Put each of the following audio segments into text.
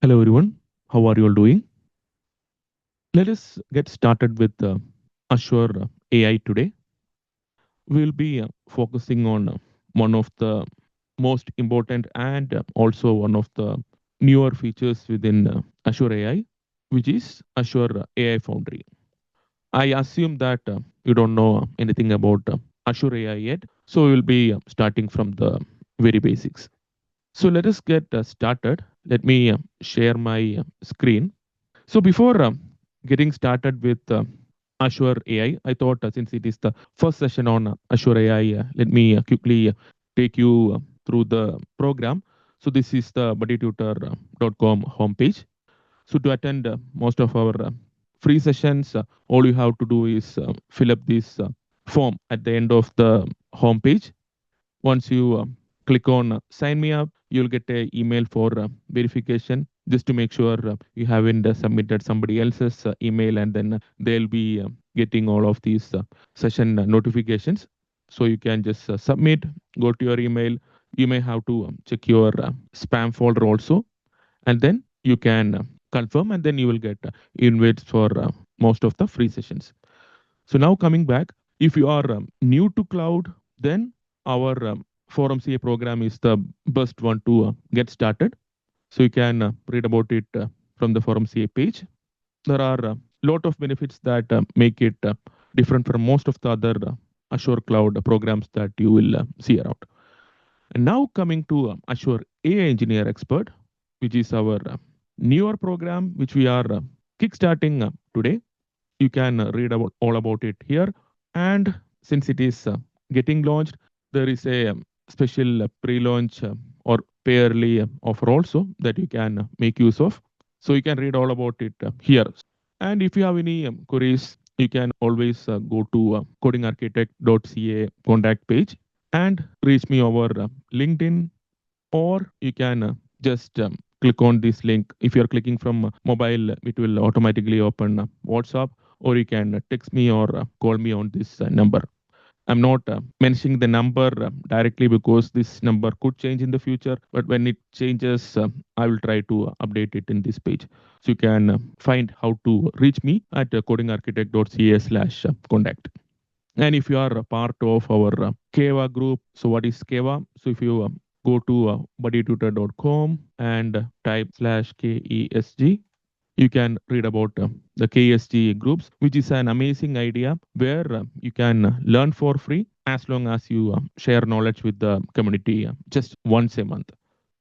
Hello everyone, how are you all doing? Let us get started with Azure AI today. We will be focusing on one of the most important and also one of the newer features within Azure AI, which is Azure AI Foundry. I assume that you don't know anything about Azure AI yet, so we will be starting from the very basics. So let us get started. Let me share my screen. So before getting started with Azure AI, I thought since it is the first session on Azure AI, let me quickly take you through the program. So this is the buddytutor.com homepage. So to attend most of our free sessions, all you have to do is fill up this form at the end of the homepage. Once you click on sign me up, you'll get a email for verification just to make sure you haven't submitted somebody else's email, and then they'll be getting all of these session notifications. So you can just submit, go to your email. You may have to check your spam folder also, and then you can confirm, and then you will get invites for most of the free sessions. So now coming back, if you are new to cloud, then our Forum CA program is the best one to get started. So you can read about it from the Forum CA page. There are a lot of benefits that make it different from most of the other Azure cloud programs that you will see around. And now coming to Azure AI Engineer Expert, which is our newer program, which we are kickstarting today. You can read about all about it here. And since it is getting launched, there is a special pre-launch or pay early offer also that you can make use of. So you can read all about it here. And if you have any queries, you can always go to codingarchitect.ca contact page and reach me over LinkedIn, or you can just click on this link. If you're clicking from mobile, it will automatically open WhatsApp, or you can text me or call me on this number. I'm not mentioning the number directly because this number could change in the future, but when it changes, I will try to update it in this page. So you can find how to reach me at codingarchitect.ca/contact. And if you are a part of our Keva group, so what is Keva? So if you go to buddytutor.com and type /KESG, you can read about the KSG groups, which is an amazing idea where you can learn for free as long as you share knowledge with the community just once a month.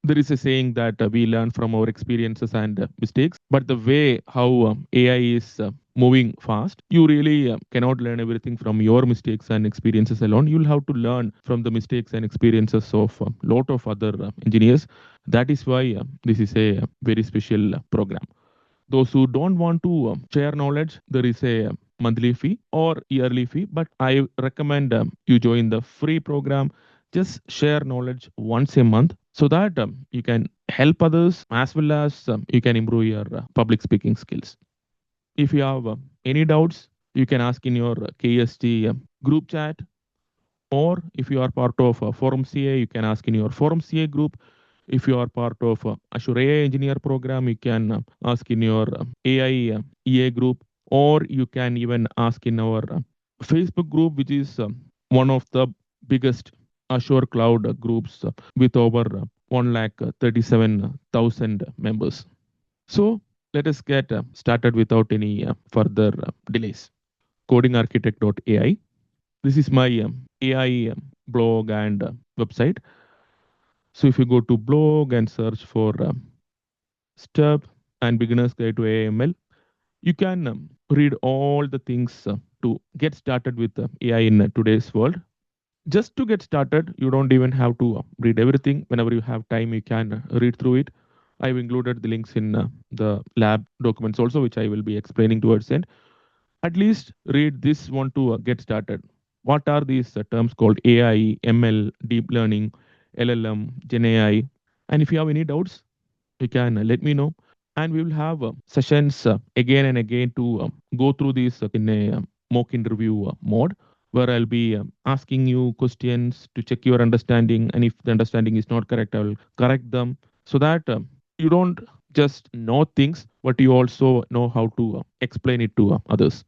There is a saying that we learn from our experiences and mistakes, but the way how AI is moving fast, you really cannot learn everything from your mistakes and experiences alone. You'll have to learn from the mistakes and experiences of a lot of other engineers. That is why this is a very special program. Those who don't want to share knowledge, there is a monthly fee or yearly fee, but I recommend you join the free program. Just share knowledge once a month so that you can help others as well as you can improve your public speaking skills. If you have any doubts, you can ask in your KST group chat, or if you are part of Forum CA, you can ask in your Forum CA group. If you are part of Azure AI Engineer Program, you can ask in your AI EA group, or you can even ask in our Facebook group, which is one of the biggest Azure Cloud groups with over 137,000 members. So let us get started without any further delays. Codingarchitect.ai. This is my AI blog and website. So if you go to blog and search for STEP and Beginner's Guide to AML, you can read all the things to get started with AI in today's world. Just to get started, you don't even have to read everything. Whenever you have time, you can read through it. I've included the links in the lab documents also, which I will be explaining towards the end. At least read this one to get started. What are these terms called AI, ML, deep learning, LLM, Gen AI? And if you have any doubts, you can let me know. And we will have sessions again and again to go through these in a mock interview mode, where I'll be asking you questions to check your understanding. And if the understanding is not correct, I will correct them so that you don't just know things, but you also know how to explain it to others.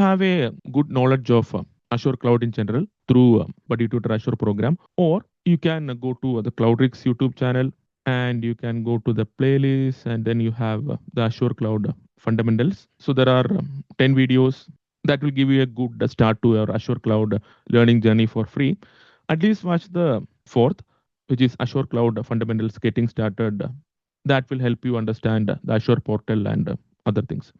Have a good knowledge of Azure Cloud in general through Buddy Tutor Azure program, or you can go to the CloudRix YouTube channel and you can go to the playlist, and then you have the Azure Cloud fundamentals. So there are 10 videos that will give you a good start to your Azure Cloud learning journey for free. At least watch the fourth, which is Azure Cloud fundamentals getting started. That will help you understand the Azure portal and other things.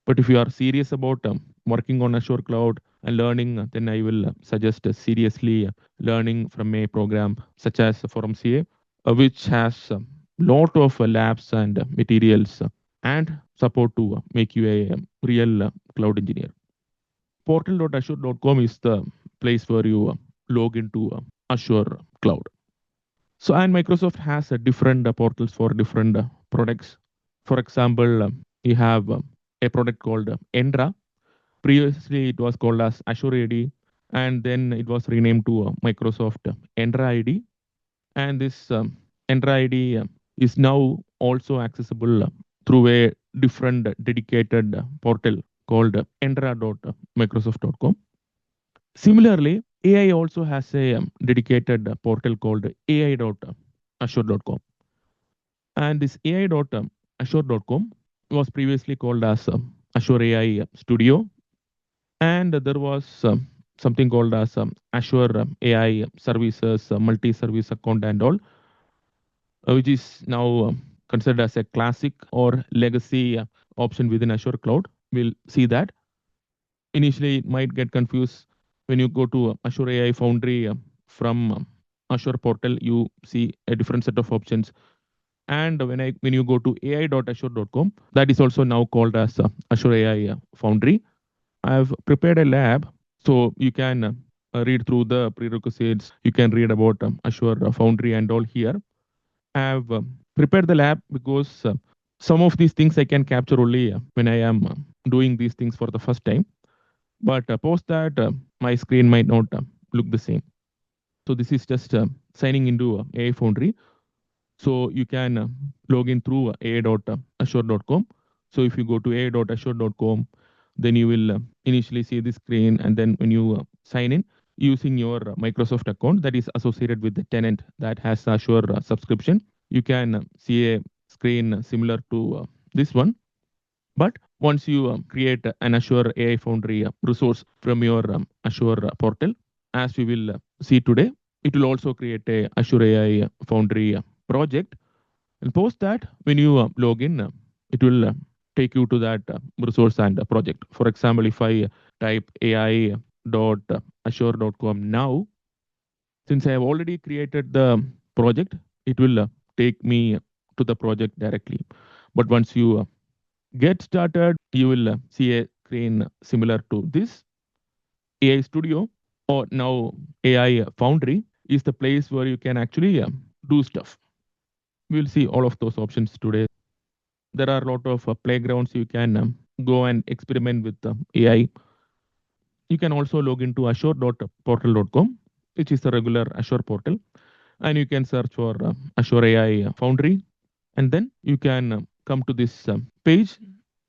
But if you are serious about working on Azure Cloud and learning, then I will suggest seriously learning from a program such as Forum CA, which has a lot of labs and materials and support to make you a real cloud engineer. Portal.azure.com is the place where you log into Azure Cloud. So, and Microsoft has different portals for different products. For example, you have a product called Endra. Previously, it was called as Azure AD, and then it was renamed to Microsoft Endra ID. And this Endra ID is now also accessible through a different dedicated portal called endra.microsoft.com. Similarly, AI also has a dedicated portal called ai.azure.com. And this ai.azure.com was previously called as Azure AI Studio. And there was something called as Azure AI Services, multi-service account and all, which is now considered as a classic or legacy option within Azure Cloud. We'll see that. Initially, it might get confused when you go to Azure AI Foundry from Azure portal. You see a different set of options. And when you go to ai.azure.com, that is also now called as Azure AI Foundry. I've prepared a lab, so you can read through the prerequisites. You can read about Azure Foundry and all here. I've prepared the lab because some of these things I can capture only when I am doing these things for the first time. But post that, my screen might not look the same. So this is just signing into AI Foundry. So you can log in through ai.azure.com. So if you go to ai.azure.com, then you will initially see this screen. And then when you sign in using your Microsoft account that is associated with the tenant that has Azure subscription, you can see a screen similar to this one. But once you create an Azure AI Foundry resource from your Azure portal, as we will see today, it will also create a Azure AI Foundry project. And post that, when you log in, it will take you to that resource and project. For example, if I type ai.azure.com now, since I have already created the project, it will take me to the project directly. But once you get started, you will see a screen similar to this. AI Studio or now AI Foundry is the place where you can actually do stuff. We'll see all of those options today. There are a lot of playgrounds you can go and experiment with AI. You can also log into azure.portal.com, which is the regular Azure portal, and you can search for Azure AI Foundry, and then you can come to this page,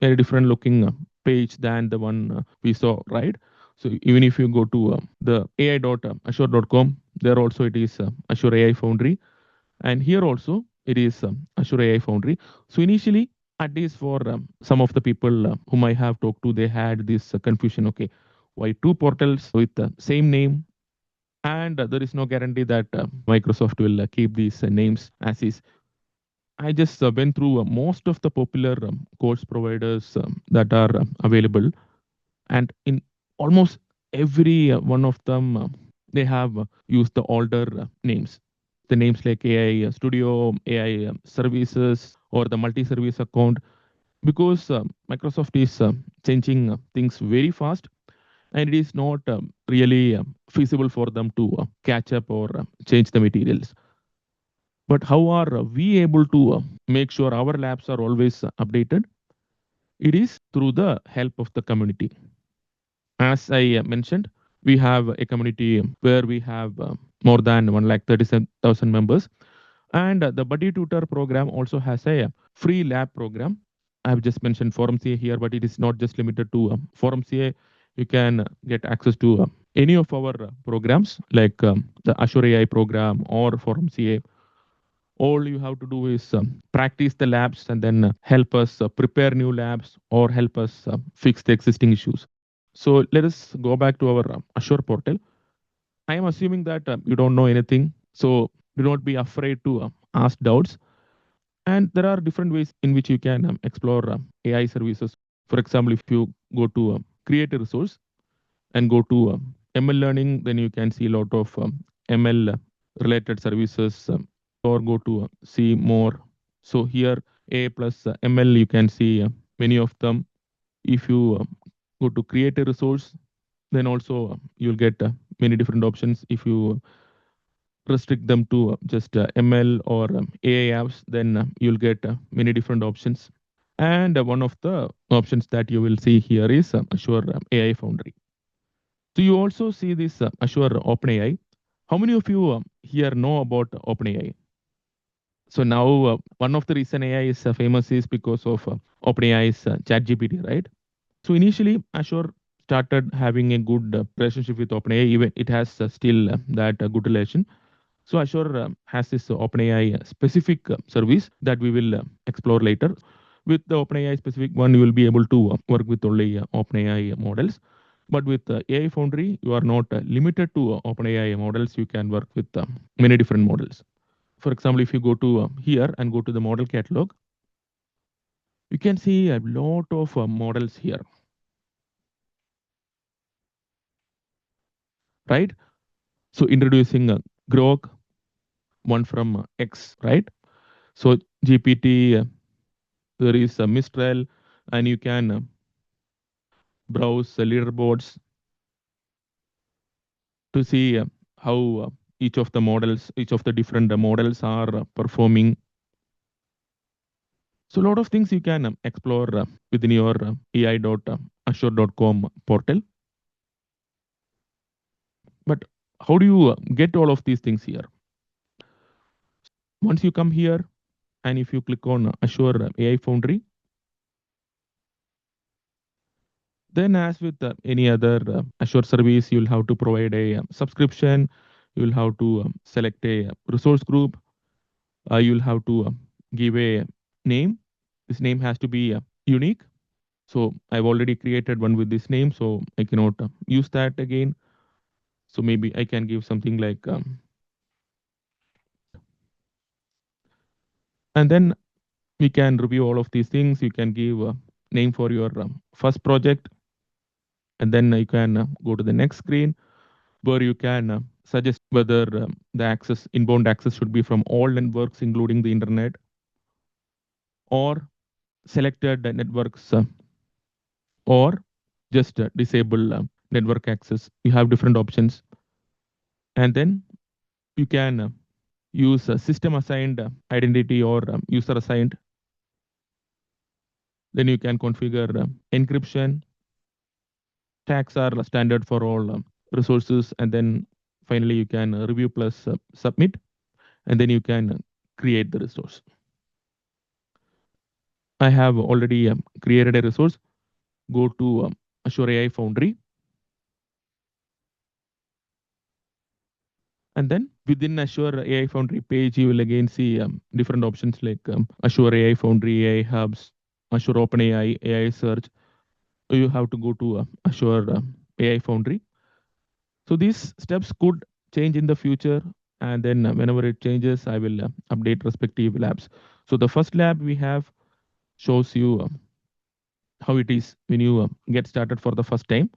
very different looking page than the one we saw, right? So even if you go to the ai.azure.com, there also it is Azure AI Foundry, and here also it is Azure AI Foundry. So initially, at least for some of the people whom I have talked to, they had this confusion. Okay, why two portals with the same name? And there is no guarantee that Microsoft will keep these names as is. I just went through most of the popular course providers that are available, and in almost every one of them, they have used the older names. The names like AI Studio, AI Services, or the multi-service account, because Microsoft is changing things very fast, and it is not really feasible for them to catch up or change the materials. But how are we able to make sure our labs are always updated? It is through the help of the community. As I mentioned, we have a community where we have more than 1,37,000 members. And the Buddy Tutor program also has a free lab program. I have just mentioned Forum CA here, but it is not just limited to Forum CA. You can get access to any of our programs like the Azure AI program or Forum CA. All you have to do is practice the labs and then help us prepare new labs or help us fix the existing issues. So let us go back to our Azure portal. I am assuming that you don't know anything. So do not be afraid to ask doubts. And there are different ways in which you can explore AI services. For example, if you go to create a resource and go to ML learning, then you can see a lot of ML related services or go to see more. So here A plus ML, you can see many of them. If you go to create a resource, then also you'll get many different options. If you restrict them to just ML or AI apps, then you'll get many different options. And one of the options that you will see here is Azure AI Foundry. So you also see this Azure OpenAI. How many of you here know about OpenAI? So now one of the reason AI is famous is because of OpenAI's ChatGPT, right? So initially Azure started having a good relationship with OpenAI. Even it has still that good relation. So Azure has this OpenAI specific service that we will explore later. With the OpenAI specific one, you will be able to work with only OpenAI models. But with AI Foundry, you are not limited to OpenAI models. You can work with many different models. For example, if you go to here and go to the model catalog, you can see a lot of models here, right? So introducing Grok, one from X, right? So GPT, there is Mistral, and you can browse leaderboards to see how each of the models, each of the different models are performing. So a lot of things you can explore within your ai.azure.com portal. But how do you get all of these things here? Once you come here and if you click on Azure AI Foundry, then as with any other Azure service, you'll have to provide a subscription. You'll have to select a resource group. You'll have to give a name. This name has to be unique. So I've already created one with this name, so I cannot use that again. So maybe I can give something like, and then we can review all of these things. You can give a name for your first project, and then you can go to the next screen where you can suggest whether the access, inbound access should be from all networks, including the internet, or selected networks, or just disable network access. You have different options, and then you can use system assigned identity or user assigned. Then you can configure encryption. Tags are standard for all resources, and then finally you can review plus submit, and then you can create the resource. I have already created a resource. Go to Azure AI Foundry, and then within Azure AI Foundry page, you will again see different options like Azure AI Foundry, AI Hubs, Azure OpenAI, AI Search. You have to go to Azure AI Foundry. So these steps could change in the future, and then whenever it changes, I will update respective labs. So the first lab we have shows you how it is when you get started for the first time.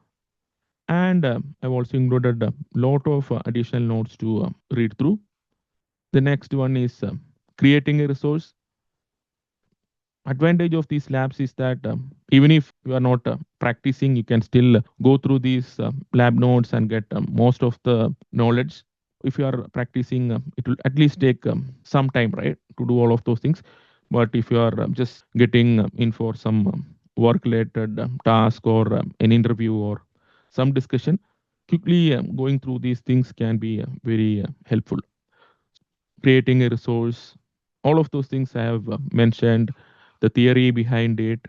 And I've also included a lot of additional notes to read through. The next one is creating a resource. Advantage of these labs is that even if you are not practicing, you can still go through these lab notes and get most of the knowledge. If you are practicing, it will at least take some time, right, to do all of those things. But if you are just getting in for some work related task or an interview or some discussion, quickly going through these things can be very helpful. creating a resource. All of those things I have mentioned, the theory behind it,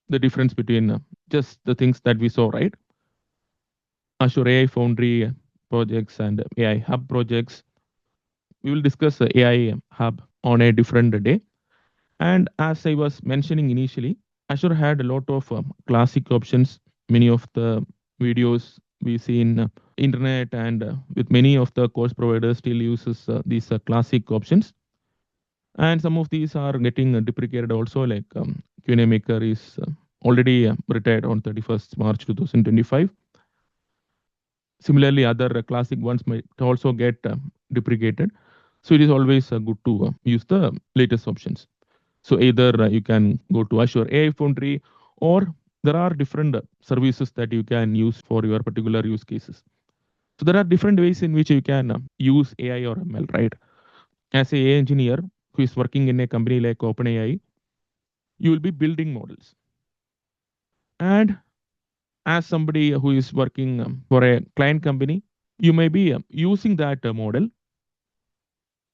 the difference between just the things that we saw, right? Azure AI Foundry projects and AI Hub projects. We will discuss AI Hub on a different day. And as I was mentioning initially, Azure had a lot of classic options. Many of the videos we see in internet and with many of the course providers still uses these classic options. And some of these are getting deprecated also, like Q&A Maker is already retired on 31st March 2025. Similarly, other classic ones might also get deprecated. So it is always good to use the latest options. So either you can go to Azure AI Foundry, or there are different services that you can use for your particular use cases. So there are different ways in which you can use AI or ML, right? As a AI engineer who is working in a company like OpenAI, you will be building models. And as somebody who is working for a client company, you may be using that model.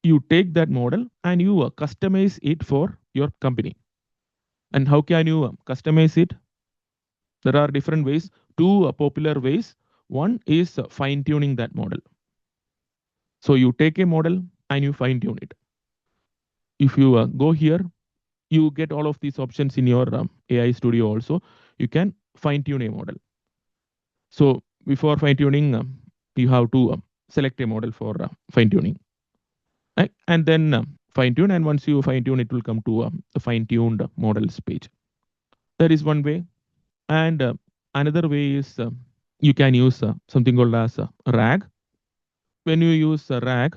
You take that model and you customize it for your company. And how can you customize it? There are different ways, two popular ways. One is fine tuning that model. So you take a model and you fine tune it. If you go here, you get all of these options in your AI Studio also. You can fine tune a model. So before fine tuning, you have to select a model for fine tuning, right? And then fine tune. And once you fine tune, it will come to the fine tuned models page. That is one way. And another way is you can use something called as RAG. When you use RAG,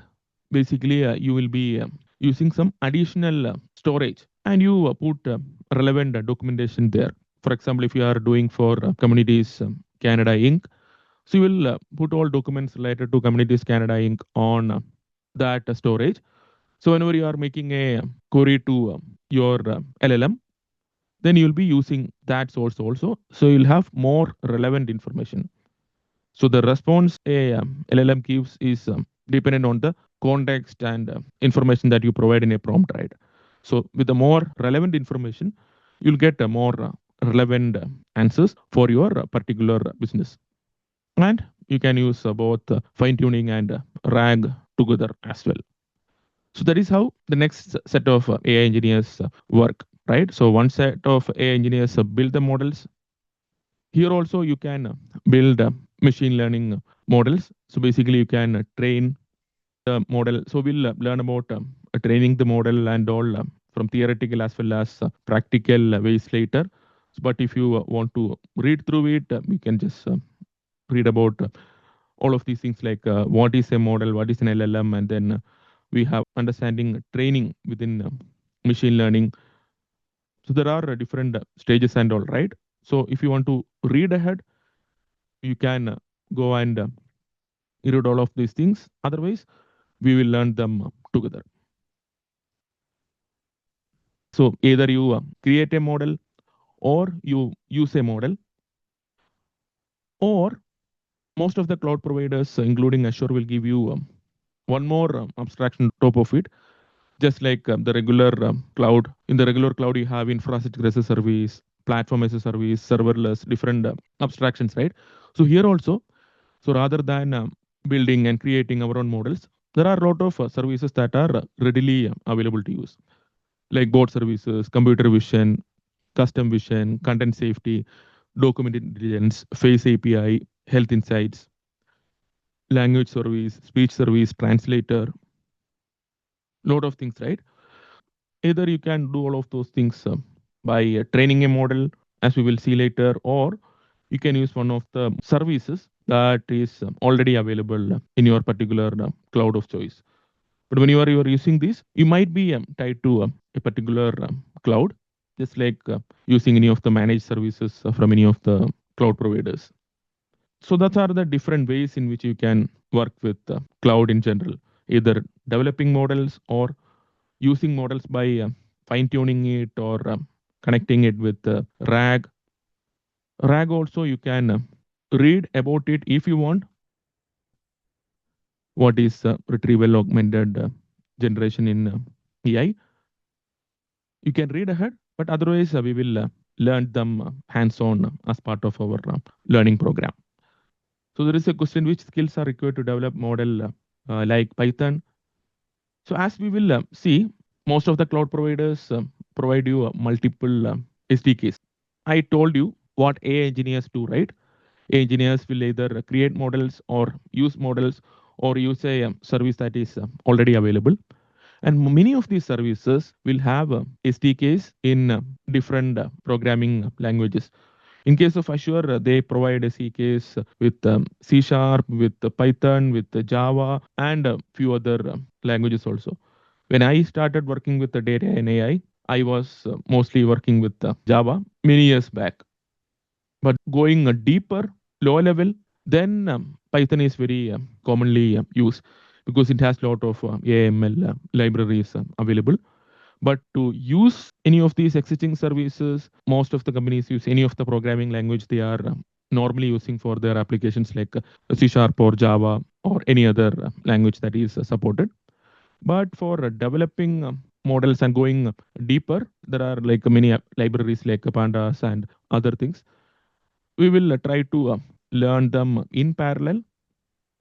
basically you will be using some additional storage, and you put relevant documentation there. For example, if you are doing for Communities Canada Inc., so you will put all documents related to Communities Canada Inc. on that storage. So whenever you are making a query to your LLM, then you'll be using that source also. So you'll have more relevant information. So the response a LLM gives is dependent on the context and information that you provide in a prompt, right? So with the more relevant information, you'll get more relevant answers for your particular business. And you can use both fine tuning and RAG together as well. So that is how the next set of AI engineers work, right? So one set of AI engineers build the models. Here also you can build machine learning models. So basically you can train the model. So we'll learn about training the model and all from theoretical as well as practical ways later. But if you want to read through it, you can just read about all of these things, like what is a model, what is an LLM, and then we have understanding training within machine learning. So there are different stages and all, right? So if you want to read ahead, you can go and read all of these things. Otherwise, we will learn them together. So either you create a model, or you use a model, or most of the cloud providers, including Azure, will give you one more abstraction top of it. Just like the regular cloud, in the regular cloud, you have infrastructure as a service, platform as a service, serverless, different abstractions, right? So here also, so rather than building and creating our own models, there are a lot of services that are readily available to use, like bot services, computer vision, custom vision, content safety, document intelligence, face API, health insights, language service, speech service, translator, lot of things, right? Either you can do all of those things by training a model, as we will see later, or you can use one of the services that is already available in your particular cloud of choice. But when you are using this, you might be tied to a particular cloud, just like using any of the managed services from any of the cloud providers. So that are the different ways in which you can work with cloud in general, either developing models or using models by fine tuning it, or connecting it with RAG. RAG also you can read about it if you want. what is retrieval augmented generation in AI. You can read ahead, but otherwise we will learn them hands-on as part of our learning program. So there is a question: which skills are required to develop model like Python? So as we will see, most of the cloud providers provide you multiple SDKs. I told you what AI engineers do, right? AI engineers will either create models or use models or use a service that is already available. And many of these services will have SDKs in different programming languages. In case of Azure, they provide SDKs with C Sharp, with Python, with Java, and a few other languages also. When I started working with the data and AI, I was mostly working with Java many years back. But going deeper, lower level, then Python is very commonly used because it has a lot of AML libraries available. But to use any of these existing services, most of the companies use any of the programming language they are normally using for their applications like C Sharp or Java or any other language that is supported. But for developing models and going deeper, there are like many libraries like Pandas and other things. We will try to learn them in parallel.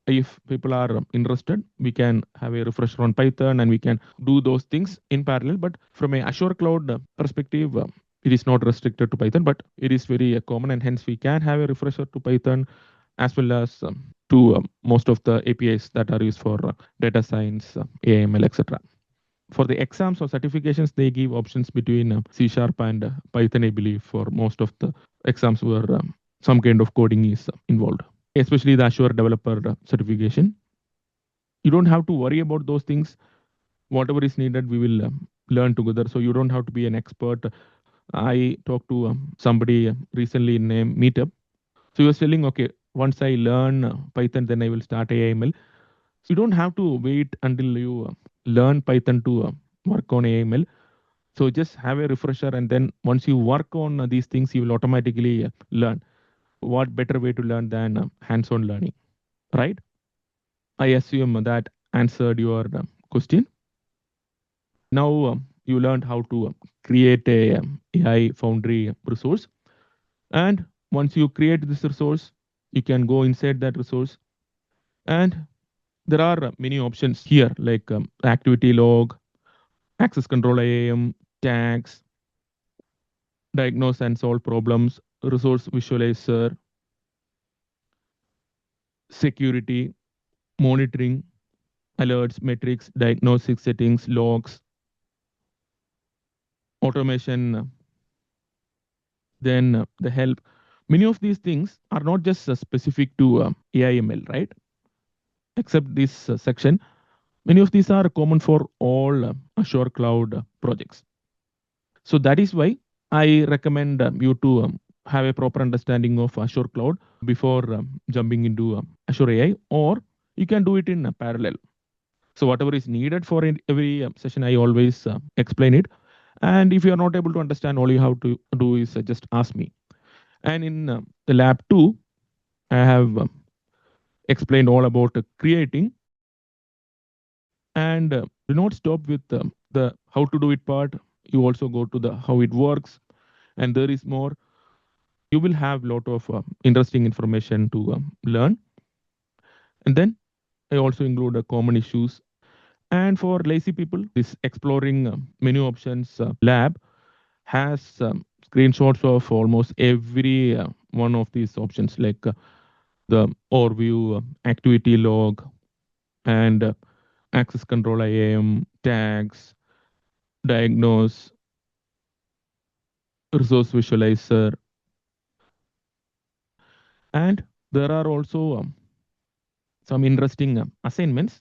If people are interested, we can have a refresher on Python and we can do those things in parallel. But from a Azure Cloud perspective, it is not restricted to Python, but it is very common, and hence we can have a refresher to Python as well as to most of the APIs that are used for data science, AML, etc. For the exams or certifications, they give options between C Sharp and Python, I believe, for most of the exams where some kind of coding is involved, especially the Azure developer certification. You don't have to worry about those things. Whatever is needed, we will learn together. So you don't have to be an expert. I talked to somebody recently in a meetup. So he was telling, okay, once I learn Python, then I will start AIML. So you don't have to wait until you learn Python to work on AIML. So just have a refresher, and then once you work on these things, you will automatically learn. What better way to learn than hands-on learning, right? I assume that answered your question. Now you learned how to create a AI Foundry resource, and once you create this resource, you can go inside that resource, and there are many options here like activity log, access control IAM, tags, diagnose and solve problems, resource visualizer, security, monitoring, alerts, metrics, diagnostic settings, logs, automation, then the help. Many of these things are not just specific to AIML, right? Except this section. Many of these are common for all Azure Cloud projects. So that is why I recommend you to have a proper understanding of Azure Cloud before jumping into Azure AI, or you can do it in parallel. So whatever is needed for every session, I always explain it. And if you are not able to understand, all you have to do is just ask me. And in the lab 2, I have explained all about creating, and do not stop with the how to do it part. You also go to the how it works, and there is more. You will have a lot of interesting information to learn. And then I also include common issues. And for lazy people, this exploring menu options lab has screenshots of almost every one of these options, like the overview, activity log, and access control IAM, tags, diagnose, resource visualizer, and there are also some interesting assignments.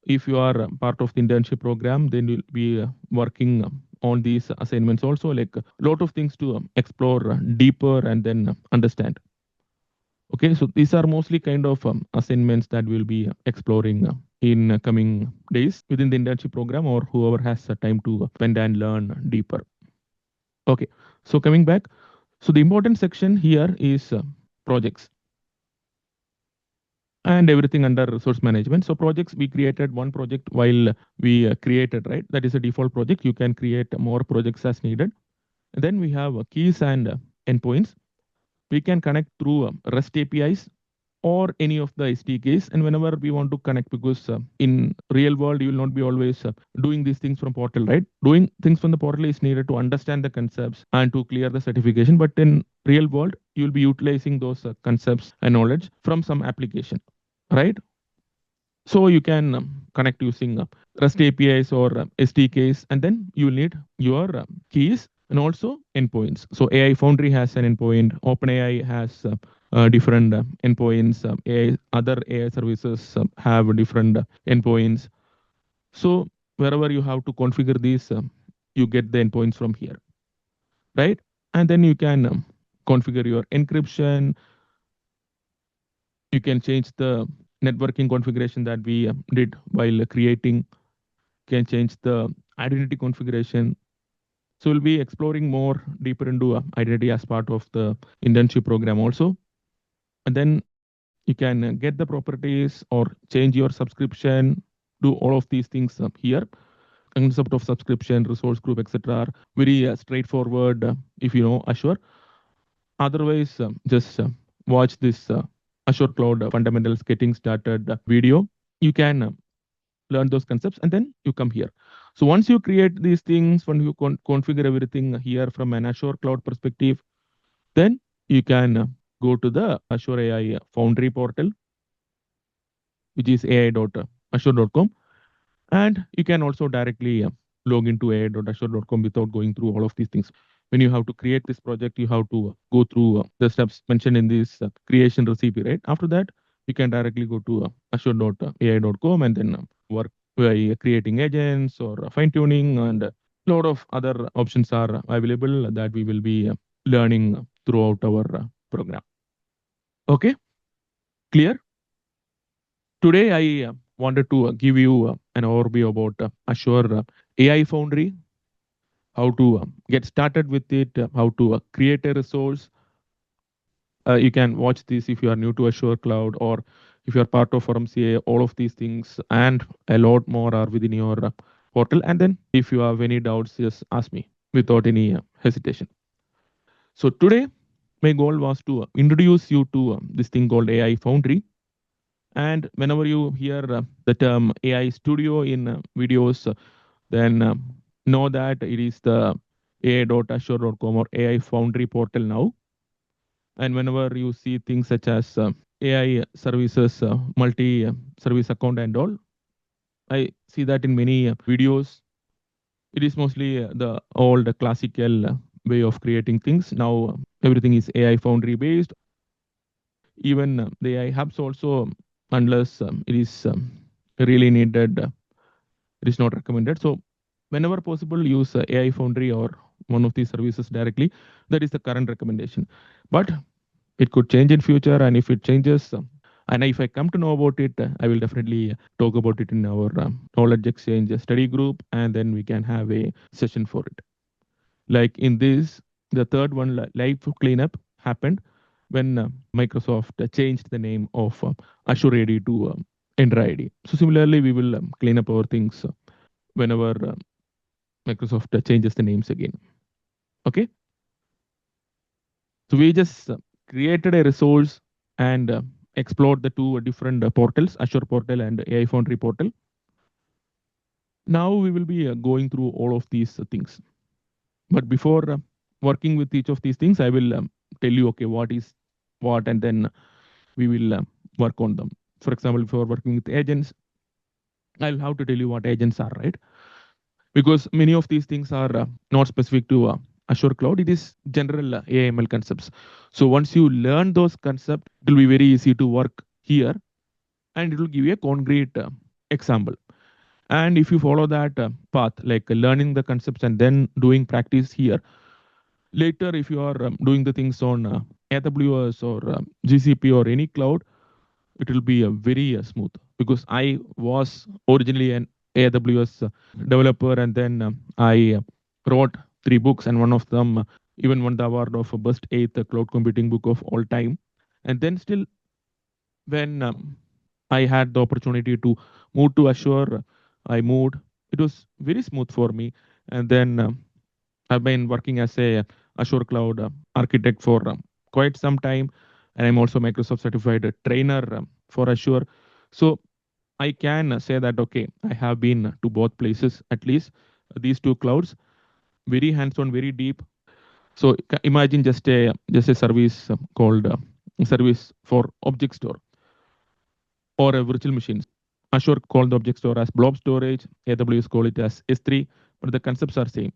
If you are part of the internship program, then you'll be working on these assignments also, like a lot of things to explore deeper and then understand. Okay, so these are mostly kind of assignments that we'll be exploring in coming days within the internship program, or whoever has time to spend and learn deeper. Okay, so coming back, so the important section here is projects. and everything under resource management. So projects, we created one project while we created, right? That is a default project. You can create more projects as needed. Then we have keys and endpoints. We can connect through REST APIs or any of the SDKs. And whenever we want to connect, because in real world, you will not be always doing these things from portal, right? Doing things from the portal is needed to understand the concepts and to clear the certification. But in real world, you will be utilizing those concepts and knowledge from some application, right? So you can connect using REST APIs or SDKs, and then you will need your keys and also endpoints. So AI Foundry has an endpoint. OpenAI has different endpoints. Other AI services have different endpoints. So wherever you have to configure these, you get the endpoints from here, right? And then you can configure your encryption. You can change the networking configuration that we did while creating. Can change the identity configuration. So we'll be exploring more deeper into identity as part of the internship program also. And then you can get the properties or change your subscription, do all of these things here. Concept of subscription, resource group, etc. are very straightforward if you know Azure. Otherwise, just watch this Azure Cloud Fundamentals Getting Started video. You can learn those concepts, and then you come here. So once you create these things, when you configure everything here from an Azure Cloud perspective, then you can go to the Azure AI Foundry portal, which is ai.azure.com, and you can also directly log into ai.azure.com without going through all of these things. When you have to create this project, you have to go through the steps mentioned in this creation recipe, right? After that, you can directly go to azure.ai.com and then work by creating agents or fine tuning, and a lot of other options are available that we will be learning throughout our program. Okay, clear? Today, I wanted to give you an overview about Azure AI Foundry, how to get started with it, how to create a resource. You can watch this if you are new to Azure Cloud or if you are part of Forum CA. All of these things and a lot more are within your portal. And then if you have any doubts, just ask me without any hesitation. So today, my goal was to introduce you to this thing called AI Foundry. And whenever you hear the term AI Studio in videos, then know that it is the ai.azure.com or AI Foundry portal now. And whenever you see things such as AI services, multi service account and all, I see that in many videos. It is mostly the old classical way of creating things. Now everything is AI Foundry based. Even the AI hubs also, unless it is really needed, it is not recommended. So whenever possible, use AI Foundry or one of these services directly. That is the current recommendation. But it could change in future, and if it changes, and if I come to know about it, I will definitely talk about it in our knowledge exchange study group, and then we can have a session for it. Like in this, the third one, live cleanup happened when Microsoft changed the name of Azure AD to Entra ID. So similarly, we will clean up our things whenever Microsoft changes the names again. Okay. So we just created a resource and explored the two different portals, Azure portal and AI Foundry portal. Now we will be going through all of these things. But before working with each of these things, I will tell you, okay, what is what, and then we will work on them. For example, before working with agents, I'll have to tell you what agents are, right? Because many of these things are not specific to Azure Cloud. It is general AML concepts. So once you learn those concepts, it will be very easy to work here, and it will give you a concrete example. And if you follow that path, like learning the concepts and then doing practice here, later if you are doing the things on AWS or GCP or any cloud, it will be very smooth, because I was originally an AWS developer, and then I wrote 3 books, and one of them even won the award of best eighth cloud computing book of all time. And then still, when I had the opportunity to move to Azure. I moved. It was very smooth for me. And then I've been working as a Azure Cloud architect for quite some time, and I'm also Microsoft certified trainer for Azure. So I can say that okay, I have been to both places at least these two clouds, very hands-on, very deep. So imagine just a service called service for object store or a virtual machines. Azure call the object store as blob storage, AWS call it as S3, but the concepts are same.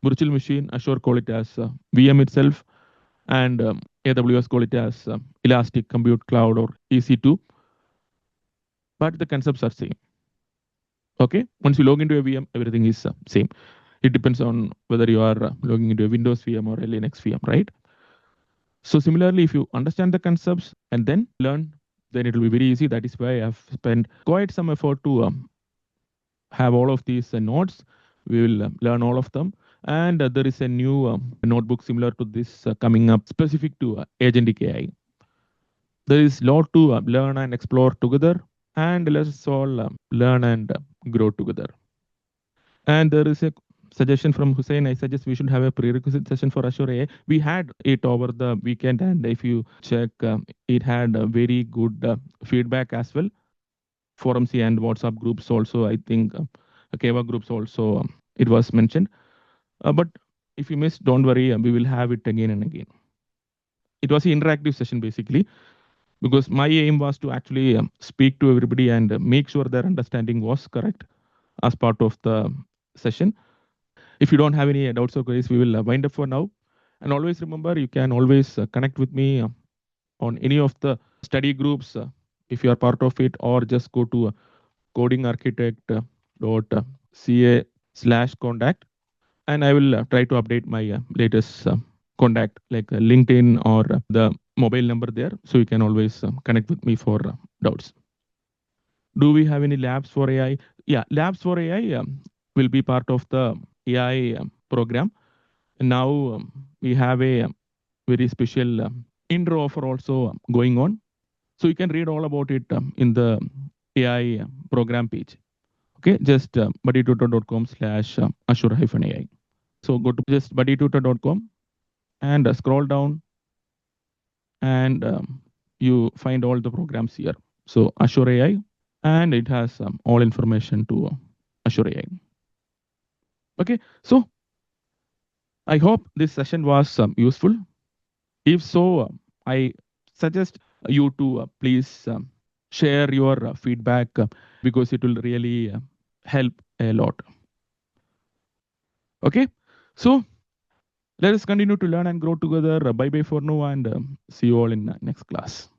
Virtual machine, Azure call it as VM itself, and AWS call it as Elastic Compute Cloud or EC2, but the concepts are same. Okay, once you log into a VM, everything is same. It depends on whether you are logging into a Windows VM or a Linux VM, right? So similarly, if you understand the concepts and then learn, then it will be very easy. That is why I've spent quite some effort to have all of these notes. We will learn all of them. And there is a new notebook similar to this coming up specific to agentic AI. There is a lot to learn and explore together. And let's all learn and grow together. And there is a suggestion from Hussein. I suggest we should have a prerequisite session for Azure AI. We had it over the weekend, and if you check, it had very good feedback as well. Forum C and WhatsApp groups also. I think Keva groups also. It was mentioned. But if you missed, don't worry. We will have it again and again. It was an interactive session basically because my aim was to actually speak to everybody and make sure their understanding was correct as part of the session. If you don't have any doubts or queries, we will wind up for now. And always remember, you can always connect with me on any of the study groups if you are part of it, or just go to codingarchitect.ca/contact, and I will try to update my latest contact like LinkedIn or the mobile number there, so you can always connect with me for doubts. Do we have any labs for AI? Yeah, labs for AI will be part of the AI program. Now we have a very special intro offer also going on. So you can read all about it in the AI program page. Okay, just buddytutor.com/Azure-AI. So go to just buddytutor.com and scroll down, and you find all the programs here. So Azure AI, and it has all information to Azure AI. Okay, so I hope this session was useful. If so, I suggest you to please share your feedback because it will really help a lot. Okay, so let us continue to learn and grow together. Bye bye for now, and see you all in next class.